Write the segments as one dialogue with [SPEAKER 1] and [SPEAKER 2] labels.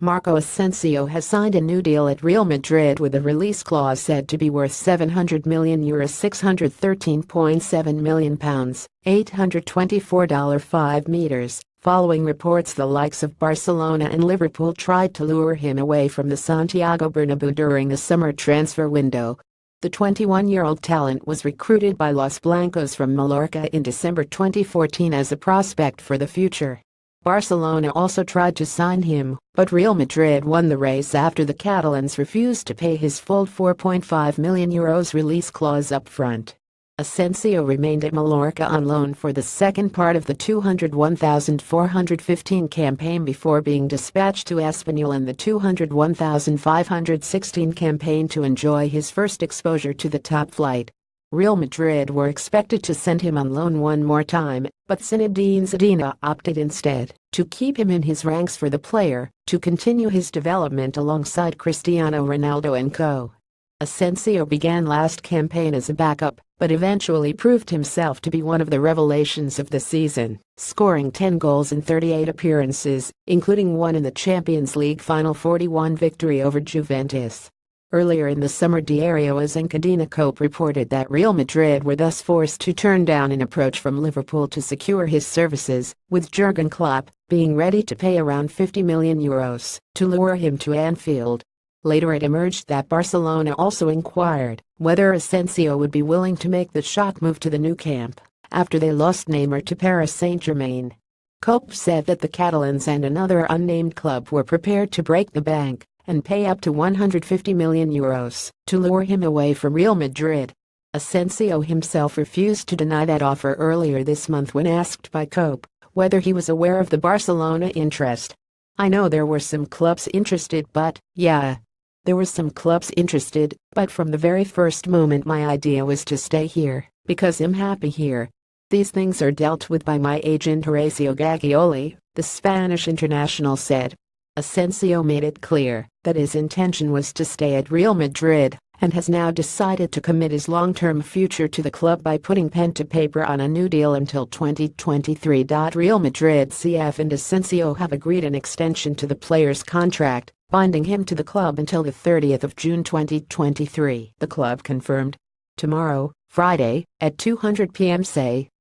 [SPEAKER 1] Marco Asensio has signed a new deal at Real Madrid with a release clause said to be worth €700 million, £613.7 million, $824.5 meters, following reports the likes of Barcelona and Liverpool tried to lure him away from the Santiago Bernabeu during the summer transfer window. The 21-year-old talent was recruited by Los Blancos from Mallorca in December 2014 as a prospect for the future. Barcelona also tried to sign him, but Real Madrid won the race after the Catalans refused to pay his full €4.5 million release clause up front. Asensio remained at Mallorca on loan for the second part of the 201,415 campaign before being dispatched to Espanyol in the 201,516 campaign to enjoy his first exposure to the top flight. Real Madrid were expected to send him on loan one more time, but Zinedine Zidane opted instead to keep him in his ranks for the player to continue his development alongside Cristiano Ronaldo and co. Asensio began last campaign as a backup, but eventually proved himself to be one of the revelations of the season, scoring 10 goals in 38 appearances, including one in the Champions League final 4-1 victory over Juventus. Earlier in the summer, Diario AS and Cadena COPE reported that Real Madrid were thus forced to turn down an approach from Liverpool to secure his services, with Jurgen Klopp being ready to pay around €50 million to lure him to Anfield. Later it emerged that Barcelona also inquired whether Asensio would be willing to make the shock move to the Nou Camp after they lost Neymar to Paris Saint-Germain. COPE said that the Catalans and another unnamed club were prepared to break the bank and pay up to €150 million to lure him away from Real Madrid. Asensio himself refused to deny that offer earlier this month when asked by COPE whether he was aware of the Barcelona interest. "I know there were some clubs interested, but there were some clubs interested, but from the very first moment my idea was to stay here, because I'm happy here. These things are dealt with by my agent Horacio Gaglioli," the Spanish international said. Asensio made it clear that his intention was to stay at Real Madrid and has now decided to commit his long-term future to the club by putting pen to paper on a new deal until 2023. Real Madrid CF and Asensio have agreed an extension to the player's contract, binding him to the club until the 30th of June 2023, the club confirmed. Tomorrow, Friday, at 2:00 p.m.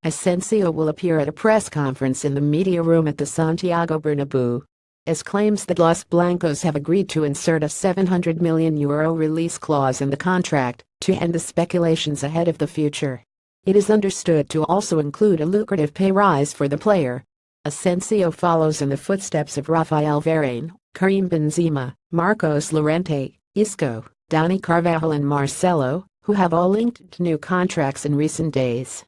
[SPEAKER 1] Asensio will appear at a press conference in the media room at the Santiago Bernabeu. AS claims that Los Blancos have agreed to insert a €700 million release clause in the contract to end the speculations ahead of the future. It is understood to also include a lucrative pay rise for the player. Asensio follows in the footsteps of Rafael Varane, Karim Benzema, Marcos Llorente, Isco, Dani Carvajal and Marcelo, who have all linked to new contracts in recent days.